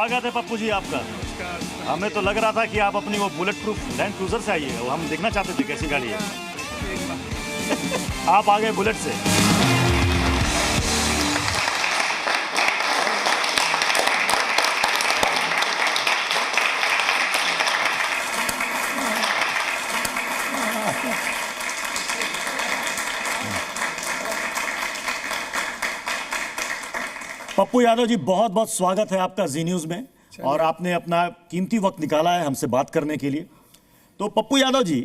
स्वागत है पप्पू जी आपका। हमें तो लग रहा था कि आप अपनी वो बुलेट प्रूफ लैंड क्रूजर से आइए, वो हम देखना चाहते थे कैसी गाड़ी है। आप आ गए बुलेट से। पप्पू यादव जी, बहुत बहुत स्वागत है आपका जी न्यूज में, और आपने अपना कीमती वक्त निकाला है हमसे बात करने के लिए। तो पप्पू यादव जी,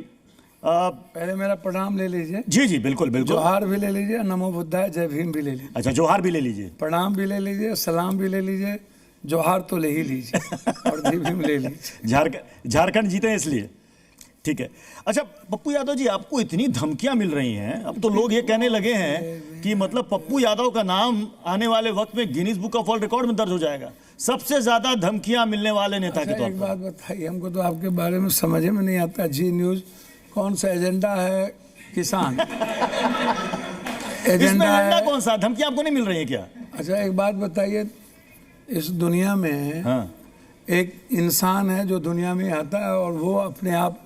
पहले मेरा प्रणाम ले लीजिए। जी जी बिल्कुल बिल्कुल। जोहार भी ले लीजिए, नमो बुद्धाय, जय भीम भी ले लीजिए। अच्छा, जोहार भी ले लीजिए, प्रणाम भी ले लीजिए, सलाम भी ले लीजिए, जोहार तो ले ही लीजिए और जय भीम ले लीजिए। झारखंड जीते इसलिए, ठीक है। अच्छा पप्पू यादव जी, आपको इतनी धमकियां मिल रही हैं, अब तो लोग ये कहने लगे हैं कि मतलब पप्पू यादव का नाम आने वाले वक्त में Guinness book of world record में दर्ज हो जाएगा, सबसे ज्यादा धमकियां मिलने वाले नेता के तौर पर। एक बात बताइए, हमको तो आपके बारे में समझ में नहीं आता। जी न्यूज कौन सा एजेंडा है? किसान एजेंडा कौन सा? धमकी आपको नहीं मिल रही है क्या? अच्छा एक बात बताइए, इस दुनिया में एक इंसान है जो दुनिया में आता है और वो अपने आप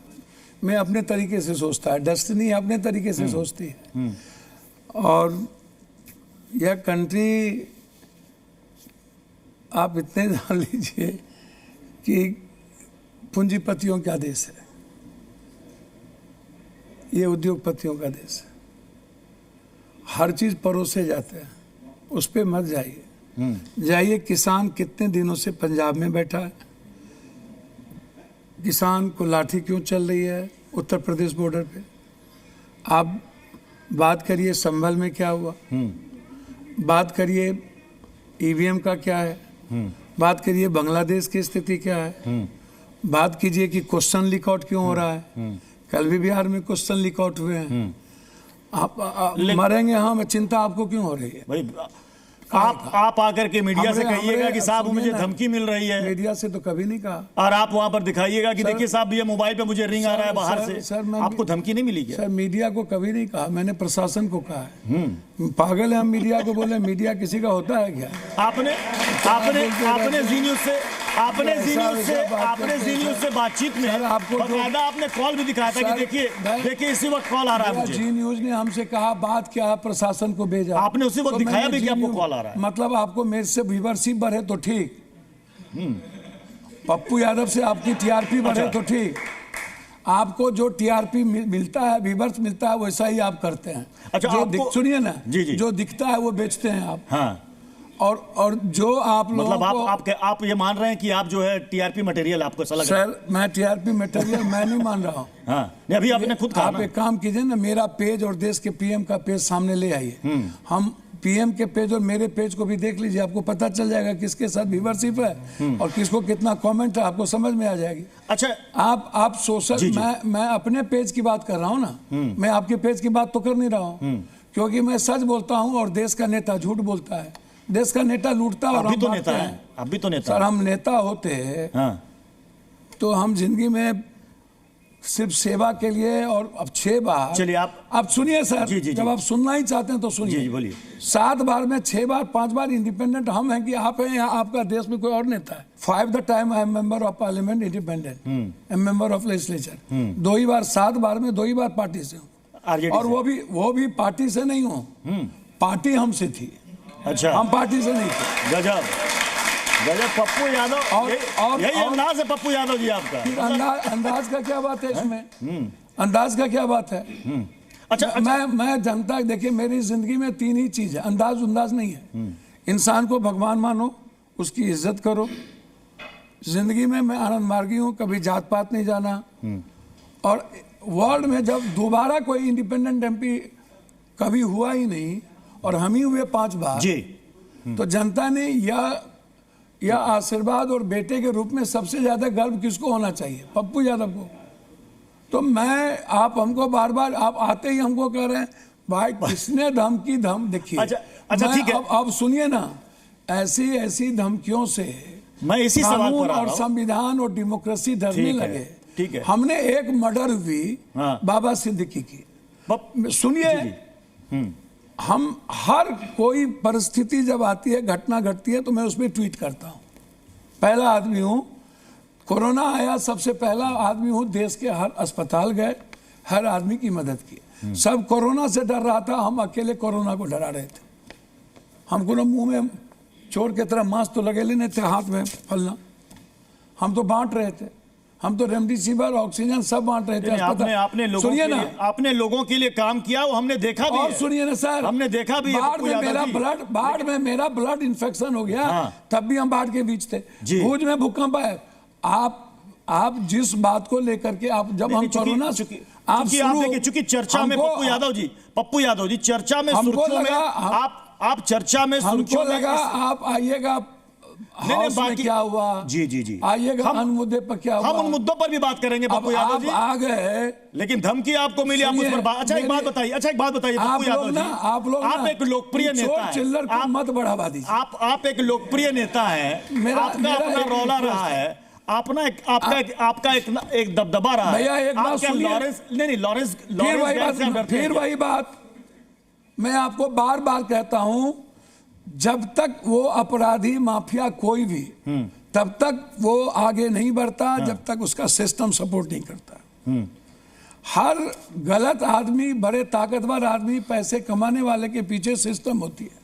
में अपने तरीके से सोचता है, डेस्टिनी अपने तरीके से सोचती है। और यह कंट्री आप इतने जान लीजिए कि पूंजीपतियों का देश है, ये उद्योगपतियों का देश है। हर चीज परोसे जाते हैं, उस पर मत जाइए। जाइए किसान कितने दिनों से पंजाब में बैठा है, किसान को लाठी क्यों चल रही है उत्तर प्रदेश बॉर्डर पे। आप बात करिए संभल में क्या हुआ, बात करिए ईवीएम का क्या है, बात करिए बांग्लादेश की स्थिति क्या है, बात कीजिए कि क्वेश्चन लीक आउट क्यों हो रहा है। कल भी बिहार में क्वेश्चन लीक आउट हुए हैं। आप मरेंगे हम, चिंता आपको क्यों हो रही है भाई? आप आकर के मीडिया से कहिएगा कि साहब मुझे धमकी मिल रही है। मीडिया से तो कभी नहीं कहा। और आप वहां पर दिखाइएगा कि देखिए साहब ये मोबाइल पे मुझे रिंग आ रहा है बाहर से। सर आपको धमकी नहीं मिली क्या? सर मीडिया को कभी नहीं कहा, मैंने प्रशासन को कहा है। पागल है हम मीडिया को बोले? मीडिया किसी का होता है क्या? आपने जी न्यूज से बातचीत में आपको आपने कॉल भी दिखाया था कि देखिए इसी वक्त कॉल आ रहा है मुझे। जी न्यूज ने हमसे कहा बात क्या है, प्रशासन को भेजा। आपने उसी वक्त दिखाया भी कि आपको कॉल आ रहा है। मतलब आपको मेरे से व्यूअरशिप बढ़े तो ठीक, पप्पू यादव से आपकी टीआरपी बढ़े तो ठीक। आपको जो टीआरपी मिलता है, व्यूअर्स मिलता है, वैसा ही आप करते हैं। जो सुनिए ना, जो दिखता है वो बेचते हैं आप। हाँ। और जो आप मतलब आप ये मान रहे हैं कि आप जो है टीआरपी मटेरियल आपको ऐसा लग रहा है? सर मैं टीआरपी मटेरियल मैं नहीं मान रहा हूँ। हाँ, अभी आपने खुद कहा। आप एक काम कीजिए ना, मेरा पेज और देश के पीएम का पेज सामने ले आइए। हम पीएम के पेज और मेरे पेज को भी देख लीजिए, आपको पता चल जाएगा किसके साथ व्यूअरशिप है और किसको कितना कमेंट है, आपको समझ में आ जाएगी। अच्छा आप सोशल, मैं अपने पेज की बात कर रहा हूँ ना, मैं आपके पेज की बात तो कर नहीं रहा हूँ, क्योंकि मैं सच बोलता हूँ और देश का नेता झूठ बोलता है। देश का नेता लूटता है और हम नेता हैं। अभी तो नेता सर, हम नेता होते हैं तो हम जिंदगी में सिर्फ सेवा के लिए, और अब 6 बार, चलिए आप सुनिए सर, जब आप सुनना ही चाहते हैं तो सुनिए। बोलिए। 7 बार में 6 बार 5 बार इंडिपेंडेंट हम हैं कि आप हैं, या आपका देश में कोई और नेता है? 5 the time I am member of parliament, independent, I am member of legislature. 2 ही बार, 7 बार में 2 ही बार पार्टी से हूँ, और वो भी पार्टी से नहीं हूँ, पार्टी हमसे थी। अच्छा, हम पार्टी से नहीं थे। गजब गजब पप्पू यादव। और यही अंदाज है पप्पू यादव जी आपका। अंदाज का क्या बात है इसमें? अंदाज का क्या बात है? अच्छा, मैं जनता, देखिए मेरी जिंदगी में 3 ही चीज है, अंदाज नहीं है। इंसान को भगवान मानो, उसकी इज्जत करो। जिंदगी में मैं आनंद मार्गी हूँ, कभी जात पात नहीं जाना। और वर्ल्ड में जब दोबारा कोई इंडिपेंडेंट एमपी कभी हुआ ही नहीं और हम ही हुए 5 बार जी, तो जनता ने या आशीर्वाद और बेटे के रूप में सबसे ज्यादा गर्व किसको होना चाहिए? पप्पू यादव को। तो आप हमको बार बार, आप आते ही हमको कह रहे हैं भाई किसने धमकी देखिए। अच्छा ठीक है, अब सुनिए ना, ऐसी धमकियों से मैं इसी सवाल पर और संविधान और डेमोक्रेसी डरने लगे। ठीक है, हमने एक मर्डर हुई बाबा सिद्दीकी की, सुनिए, हम हर कोई परिस्थिति जब आती है, घटना घटती है, तो मैं उसमें ट्वीट करता हूं। पहला आदमी हूँ, कोरोना आया सबसे पहला आदमी हूँ देश के हर अस्पताल गए, हर आदमी की मदद की। सब कोरोना से डर रहा था, हम अकेले कोरोना को डरा रहे थे। हमको ना मुंह में चोर की तरह मास्क तो लगे नहीं थे, हाथ में फलना, हम तो बांट रहे थे। हम तो रेमडेसिविर ऑक्सीजन सब बांट रहे थे। आपने लोगों के लिए काम किया, वो हमने देखा भी। और सुनिए ना सर, हमने देखा भी। बाढ़ में मेरा ब्लड इन्फेक्शन हो गया। हाँ। तब भी हम बाढ़ के बीच थे। भुज में भूकंप आया। आप जिस बात को लेकर के आप जब हम कोरोना चूंकि चर्चा में पप्पू यादव जी चर्चा में सुर्खियों में आप चर्चा में हमको लगा आप आइएगा हाउस में क्या हुआ। जी आइएगा उन मुद्दे पर क्या हुआ, हम उन मुद्दों पर भी बात करेंगे पप्पू यादव जी। आ गए लेकिन धमकी आपको मिली, आप उस पर अच्छा एक बात बताइए पप्पू यादव जी, आप एक लोकप्रिय नेता हैं, चिल्लर को मत बढ़ावा दीजिए। आप एक लोकप्रिय नेता हैं, आपका अपना रौला रहा है, आपका एक दबदबा रहा है। भैया एक बात सुनिए, लॉरेंस फिर वही बात मैं आपको बार बार कहता हूं, जब तक वो अपराधी माफिया कोई भी तब तक वो आगे नहीं बढ़ता जब तक उसका सिस्टम सपोर्ट नहीं करता। हर गलत आदमी, बड़े ताकतवर आदमी, पैसे कमाने वाले के पीछे सिस्टम होती है,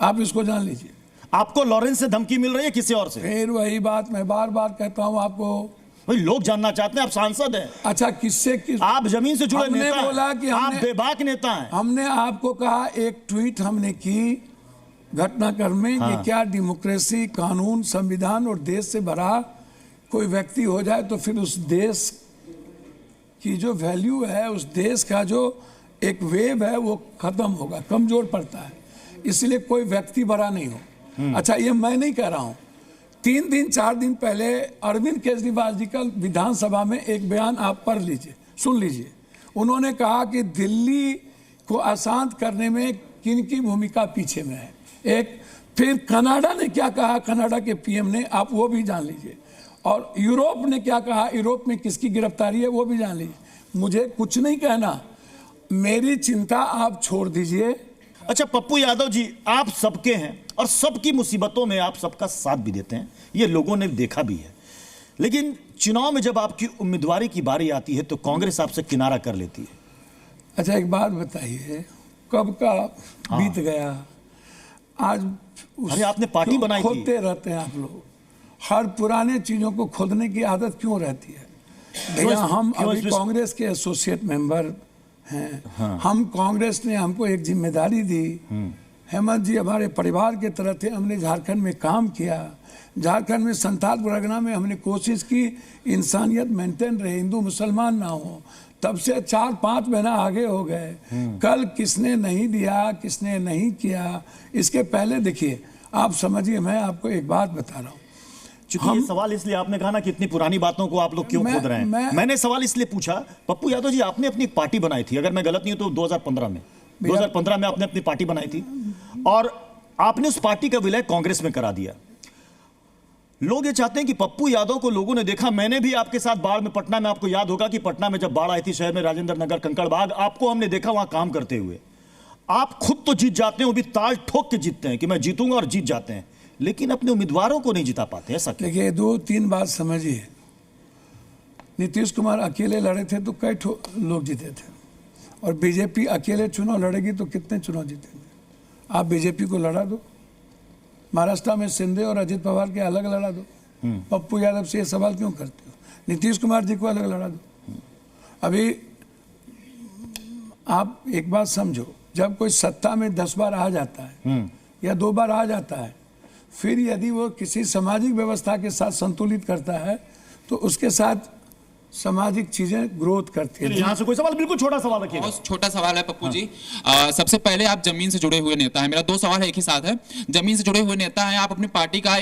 आप इसको जान लीजिए। आपको लॉरेंस से धमकी मिल रही है किसी और से? फिर वही बात मैं बार बार कहता हूं आपको, भाई लोग जानना चाहते हैं, आप सांसद हैं। अच्छा किससे आप जमीन से जुड़े नेता बोला कि आप बेबाक नेता हैं। हमने आपको कहा, एक ट्वीट हमने की घटनाक्रम में कि क्या डेमोक्रेसी, कानून, संविधान और देश से भरा कोई व्यक्ति हो जाए तो फिर उस देश की जो वैल्यू है, उस देश का जो एक वेव है वो खत्म होगा, कमजोर पड़ता है। इसलिए कोई व्यक्ति बड़ा नहीं हो। अच्छा ये मैं नहीं कह रहा हूं, 3 दिन 4 दिन पहले अरविंद केजरीवाल जी का विधानसभा में एक बयान आप पढ़ लीजिए, सुन लीजिए। उन्होंने कहा कि दिल्ली को अशांत करने में किन की भूमिका पीछे में है। फिर कनाडा ने क्या कहा, कनाडा के पीएम ने, आप वो भी जान लीजिए। और यूरोप ने क्या कहा, यूरोप में किसकी गिरफ्तारी है वो भी जान लीजिए। मुझे कुछ नहीं कहना, मेरी चिंता आप छोड़ दीजिए। अच्छा पप्पू यादव जी, आप सबके हैं और सबकी मुसीबतों में आप सबका साथ भी देते हैं, ये लोगों ने देखा भी है। लेकिन चुनाव में जब आपकी उम्मीदवारी की बारी आती है तो कांग्रेस आपसे किनारा कर लेती है। अच्छा एक बात बताइए, कब का बीत गया, आज अरे आपने पार्टी बनाई थी। खोदते रहते हैं आप लोग, हर पुराने चीजों को खोदने की आदत क्यों रहती है? भैया हम अभी कांग्रेस के एसोसिएट मेंबर हैं। हाँ। हम कांग्रेस ने हमको एक जिम्मेदारी दी। हेमंत जी हमारे परिवार के तरह थे, हमने झारखंड में काम किया, झारखंड में संथाल परगना में हमने कोशिश की इंसानियत मेंटेन रहे, हिंदू मुसलमान ना हो। तब से 4-5 महीना आगे हो गए। कल किसने नहीं दिया, किसने नहीं किया, इसके पहले देखिए, आप समझिए, मैं आपको एक बात बता रहा हूँ। ये सवाल इसलिए आपने कहा ना कि इतनी पुरानी बातों को आप लोग क्यों खोद रहे हैं, मैंने सवाल इसलिए पूछा। पप्पू यादव जी, आपने अपनी पार्टी बनाई थी, अगर मैं गलत नहीं हूं तो 2015 में आपने अपनी पार्टी बनाई थी और आपने उस पार्टी का विलय कांग्रेस में करा दिया। लोग ये चाहते हैं कि पप्पू यादव को लोगों ने देखा, मैंने भी आपके साथ बाढ़ में, पटना में, आपको याद होगा कि पटना में जब बाढ़ आई थी शहर में, राजेंद्र नगर, कंकड़बाग, आपको हमने देखा वहां काम करते हुए। आप खुद तो जीत जाते हैं, वो भी ताल ठोक के जीतते हैं कि मैं जीतूंगा और जीत जाते हैं, लेकिन अपने उम्मीदवारों को नहीं जिता पाते। ऐसा देखिए 2-3 बात समझिए, नीतीश कुमार अकेले लड़े थे तो कई लोग जीते थे, और बीजेपी अकेले चुनाव लड़ेगी तो कितने चुनाव जीतेंगे? आप बीजेपी को लड़ा दो, महाराष्ट्र में शिंदे और अजित पवार के अलग लड़ा दो। पप्पू यादव से ये सवाल क्यों करते हो? नीतीश कुमार जी को अलग लड़ा दो। अभी आप एक बात समझो, जब कोई सत्ता में 10 बार आ जाता है या 2 बार आ जाता है, फिर यदि वो किसी सामाजिक व्यवस्था के साथ संतुलित करता है तो उसके साथ सामाजिक चीजें ग्रोथ करती है। यहाँ से कोई सवाल, बिल्कुल छोटा सवाल रखिए। बहुत छोटा सवाल है पप्पू जी। सबसे पहले आप जमीन से जुड़े हुए नेता हैं, मेरा 2 सवाल है एक ही साथ है। जमीन से जुड़े हुए नेता हैं, आप अपनी पार्टी का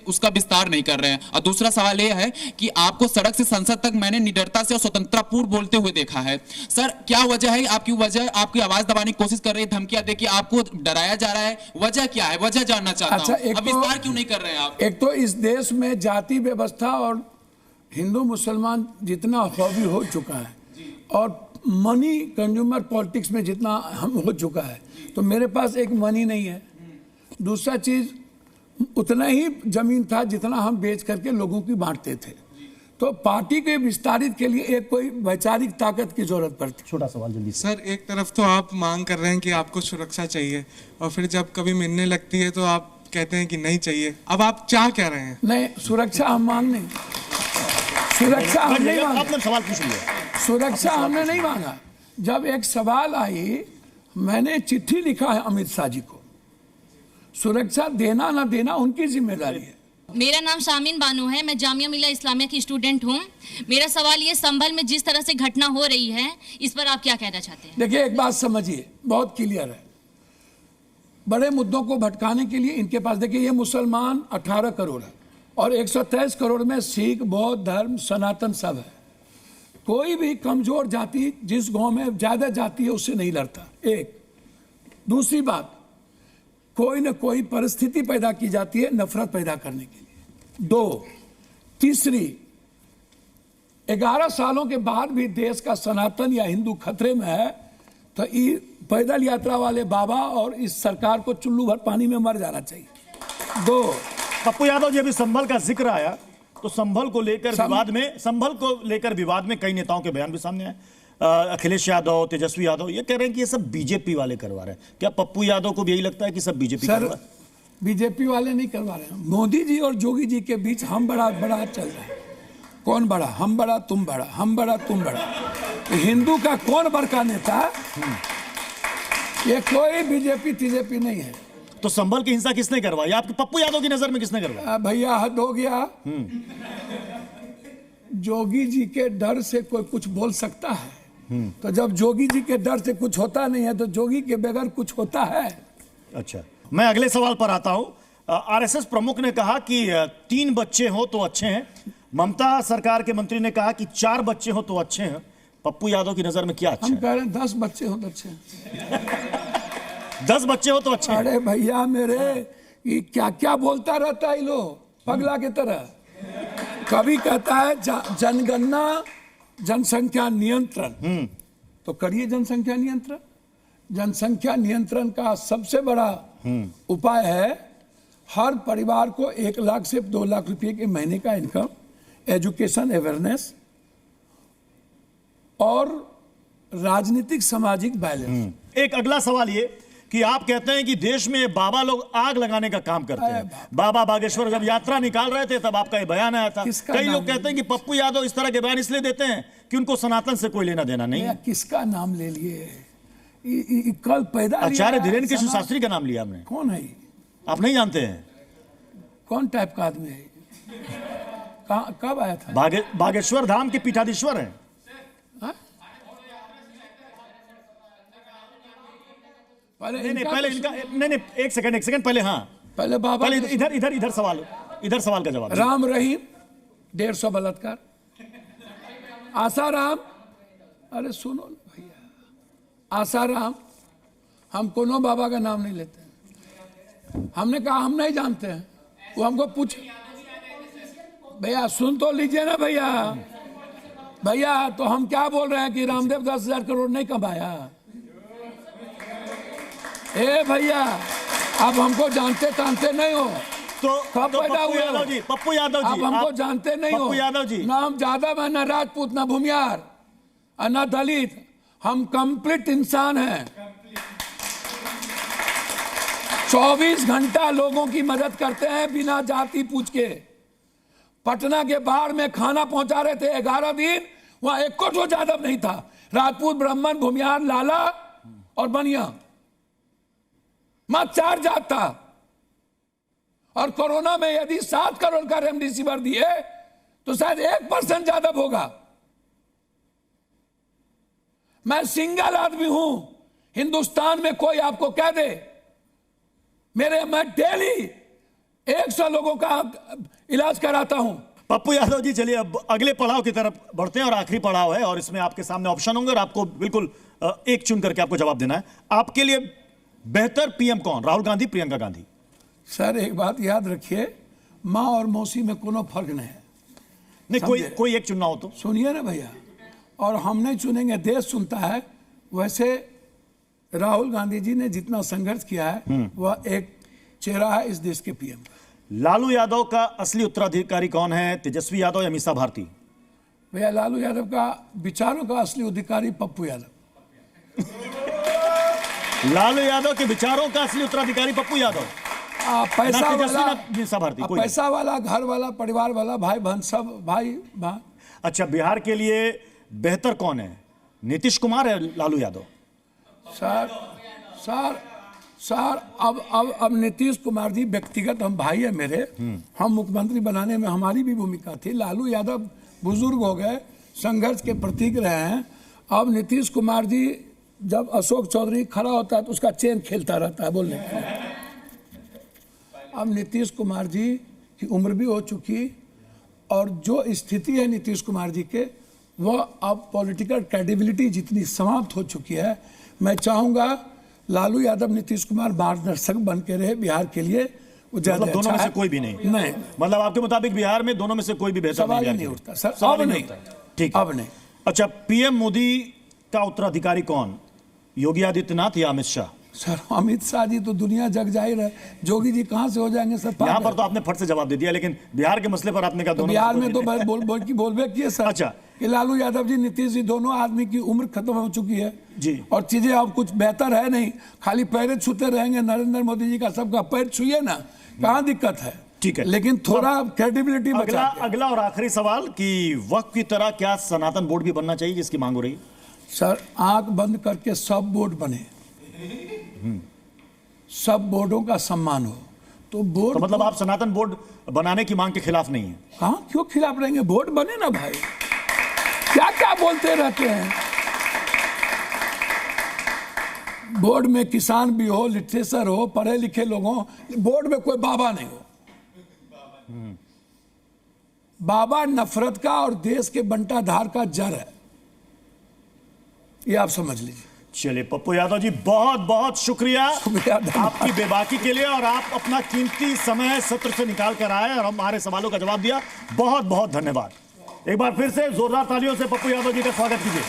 उसका विस्तार नहीं कर रहे हैं, और दूसरा सवाल यह है कि आपको सड़क से संसद तक मैंने निडरता से और स्वतंत्रतापूर्व बोलते हुए देखा है। सर क्या वजह है? आपकी आवाज दबाने की कोशिश कर रही है, धमकियां देके आपको डराया जा रहा है, वजह क्या है? वजह जानना चाहता हूं। अब विस्तार क्यों नहीं कर रहे हैं आप? एक तो इस देश में जाति व्यवस्था और हिंदू मुसलमान जितना हॉबी हो चुका है, और मनी कंज्यूमर पॉलिटिक्स में जितना हम हो चुका है, तो मेरे पास एक मनी नहीं है। दूसरा चीज, उतना ही जमीन था जितना हम बेच करके लोगों की बांटते थे। तो पार्टी के विस्तारित के लिए एक कोई वैचारिक ताकत की जरूरत पड़ती। छोटा सवाल जल्दी से। सर, एक तरफ तो आप मांग कर रहे हैं कि आपको सुरक्षा चाहिए और फिर जब कभी मिलने लगती है तो आप कहते हैं कि नहीं चाहिए। अब आप चाह क्या रहे हैं? नहीं, सुरक्षा हम मांग नहीं, सुरक्षा हम नहीं मांगा। आपने सवाल पूछ लिया। सुरक्षा हमने नहीं मांगा। जब एक सवाल आई, मैंने चिट्ठी लिखा है अमित शाह जी को। सुरक्षा देना ना देना उनकी जिम्मेदारी है। मेरा नाम शामीन बानो है, मैं जामिया मिल्ला इस्लामिया की स्टूडेंट हूँ। मेरा सवाल ये, संभल में जिस तरह से घटना हो रही है इस पर आप क्या कहना चाहते हैं? देखिए, एक बात समझिए, बहुत क्लियर है। बड़े मुद्दों को भटकाने के लिए इनके पास, देखिए ये मुसलमान 18 करोड़ है और 123 करोड़ में सिख, बौद्ध धर्म, सनातन सब है। कोई भी कमजोर जाति जिस गांव में ज्यादा जाति है उससे नहीं लड़ता। एक दूसरी बात, कोई न कोई परिस्थिति पैदा की जाती है नफरत पैदा करने के लिए। दो, तीसरी, 11 सालों के बाद भी देश का सनातन या हिंदू खतरे में है तो पैदल यात्रा वाले बाबा और इस सरकार को चुल्लू भर पानी में मर जाना चाहिए। दो, पप्पू यादव जी, अभी संभल का जिक्र आया तो संभल को लेकर विवाद में कई नेताओं के बयान भी सामने आए। अखिलेश यादव, तेजस्वी यादव ये कह रहे हैं कि ये सब बीजेपी वाले करवा रहे हैं। क्या पप्पू यादव को भी यही लगता है कि सब बीजेपी करवा रहे हैं? बीजेपी वाले नहीं करवा रहे हैं। मोदी जी और जोगी जी के बीच हम बड़ा चल रहा है। कौन बड़ा? हम बड़ा तुम बड़ा, हम बड़ा तुम बड़ा। हिंदू का कौन बड़का नेता? ये कोई बीजेपी तीजेपी नहीं है। तो संभल की हिंसा किसने करवाई? आपके पप्पू यादव की नजर में किसने करवाई? भैया हद हो गया। जोगी जी के डर से कोई कुछ बोल सकता है? तो जब जोगी जी के डर से कुछ होता नहीं है तो जोगी के बगैर कुछ होता है? अच्छा, मैं अगले सवाल पर आता हूं। आरएसएस प्रमुख ने कहा कि 3 बच्चे हो तो अच्छे हैं। ममता सरकार के मंत्री ने कहा कि 4 बच्चे हो तो अच्छे हैं। पप्पू यादव की नजर में क्या अच्छा हम है? कह रहे हैं 10 बच्चे हो तो अच्छे हैं। 10 बच्चे हो तो अच्छे हैं। अरे भैया मेरे, ये क्या क्या बोलता रहता है लो पगला की तरह। कभी कहता है जनगणना जनसंख्या नियंत्रण, तो करिए जनसंख्या नियंत्रण। जनसंख्या नियंत्रण का सबसे बड़ा उपाय है हर परिवार को 1 लाख से 2 लाख रुपए के महीने का इनकम, एजुकेशन अवेयरनेस और राजनीतिक सामाजिक बैलेंस। एक अगला सवाल ये कि आप कहते हैं कि देश में बाबा लोग आग लगाने का काम करते हैं। बाबा बागेश्वर जब यात्रा निकाल रहे थे तब आपका ये बयान आया था। कई लोग कहते हैं कि पप्पू यादव इस तरह के बयान इसलिए देते हैं कि उनको सनातन से कोई लेना देना नहीं है। किसका नाम ले लिए? कल पैदा आचार्य धीरेन्द्र कृष्ण शास्त्री का नाम लिया हमने। कौन है? आप नहीं जानते हैं? कौन टाइप का आदमी है? कब आया था? बागेश्वर धाम के पीठाधीश्वर हैं। पहले इनका नहीं, एक सेकंड पहले। हाँ, पहले बाबा, पहले इधर सवाल का जवाब। राम रहीम 150 बलात्कार, आसाराम, अरे सुनो भैया, आसाराम, हम कोनो बाबा का नाम नहीं लेते। हमने कहा हम नहीं जानते हैं। वो हमको पूछ, भैया सुन तो लीजिए ना भैया, तो हम क्या बोल रहे हैं कि रामदेव 10,000 करोड़ नहीं कमाया? ए भैया, आप हमको जानते नहीं हो। तो कब पैदा हुए? पप्पू यादव जी, आप हमको जानते नहीं हो। पप्पू यादव जी, ना हम ज्यादा में, ना राजपूत, ना भूमियार, ना दलित, हम कंप्लीट इंसान हैं। 24 घंटा लोगों की मदद करते हैं बिना जाति पूछ के। पटना के बाढ़ में खाना पहुंचा रहे थे 11 दिन, वहां एक को यादव नहीं था। राजपूत, ब्राह्मण, भूमियार, लाला और बनिया, मात्र 4 जात था। और कोरोना में यदि 7 करोड़ का रेमडेसिविर दिए तो शायद 1% ज्यादा होगा। मैं सिंगल आदमी हूं हिंदुस्तान में, कोई आपको कह दे मैं डेली 100 लोगों का इलाज कराता हूं। पप्पू यादव जी, चलिए अब अगले पड़ाव की तरफ बढ़ते हैं और आखिरी पड़ाव है और इसमें आपके सामने ऑप्शन होंगे और आपको बिल्कुल एक चुन करके आपको जवाब देना है। आपके लिए बेहतर पीएम कौन, राहुल गांधी, प्रियंका गांधी? सर एक बात याद रखिए, माँ और मौसी में कोनो फर्क नहीं है। नहीं, कोई एक चुनना हो तो सुनिए ना भैया, और हम नहीं चुनेंगे, देश चुनता है। वैसे राहुल गांधी जी ने जितना संघर्ष किया है वह एक चेहरा है इस देश के पीएम। लालू यादव का असली उत्तराधिकारी कौन है, तेजस्वी यादव या मीसा भारती? भैया लालू यादव का विचारों का असली अधिकारी पप्पू यादव। लालू यादव के विचारों का असली उत्तराधिकारी पप्पू यादव। पैसा ना तेजस्वी, वाला, ना मीसा भारती, कोई पैसा वाला, घर वाला, परिवार वाला, भाई बहन, सब भाई बहन। अच्छा, बिहार के लिए बेहतर कौन है, नीतीश कुमार या लालू यादव? सर अब नीतीश कुमार जी व्यक्तिगत हम भाई है मेरे, हम मुख्यमंत्री बनाने में हमारी भी भूमिका थी। लालू यादव बुजुर्ग हो गए, संघर्ष के प्रतीक रहे हैं। अब नीतीश कुमार जी जब अशोक चौधरी खड़ा होता है तो उसका चेन खेलता रहता है बोलने का। अब नीतीश कुमार जी की उम्र भी हो चुकी और जो स्थिति है नीतीश कुमार जी के, वह अब पॉलिटिकल क्रेडिबिलिटी जितनी समाप्त हो चुकी है। मैं चाहूँगा लालू यादव नीतीश कुमार मार्गदर्शक बन के रहे बिहार के लिए, वो ज्यादा मतलब दोनों अच्छा में से है। कोई भी नहीं? नहीं, मतलब आपके मुताबिक बिहार में दोनों में से कोई भी बेहतर सवाल ही नहीं नहीं उठता सर, सवाल अब ही नहीं। उठता। ठीक है। अब नहीं। अच्छा, पीएम मोदी का उत्तराधिकारी कौन, योगी आदित्यनाथ या अमित शाह? सर अमित शाह जी तो दुनिया जग जाहिर है, योगी जी कहाँ से हो जाएंगे सर? यहाँ पर तो आपने फट से जवाब दे दिया, लेकिन बिहार के मसले पर आपने कहा दोनों बिहार में में तो बोलबे किए सर। अच्छा। कि लालू यादव जी, नीतीश जी, दोनों आदमी की उम्र खत्म हो चुकी है जी। और चीजें अब कुछ बेहतर है नहीं, खाली पैर छूते रहेंगे। नरेंद्र मोदी जी का सबका पैर छुए ना, कहाँ दिक्कत है? ठीक है, लेकिन थोड़ा क्रेडिबिलिटी बचा के। अगला और आखिरी सवाल कि वक्त की तरह क्या सनातन बोर्ड भी बनना चाहिए जिसकी मांग हो रही है? सर आंख बंद करके सब बोर्ड बने, सब बोर्डों का सम्मान हो तो बोर्ड। तो मतलब आप सनातन बोर्ड बनाने की मांग के खिलाफ नहीं है? कहाँ क्यों खिलाफ रहेंगे? बोर्ड बने ना भाई, क्या क्या बोलते रहते हैं। बोर्ड में किसान भी हो, लिटरेचर हो, पढ़े लिखे लोग हो, बोर्ड में कोई बाबा नहीं हो। बाबा नफरत का और देश के बंटाधार का जड़ है, ये आप समझ लीजिए। चलिए पप्पू यादव जी, बहुत बहुत शुक्रिया आपकी बेबाकी के लिए, और आप अपना कीमती समय सत्र से निकाल कर आए और हमारे सवालों का जवाब दिया। बहुत बहुत धन्यवाद। एक बार फिर से जोरदार तालियों से पप्पू यादव जी का स्वागत कीजिए।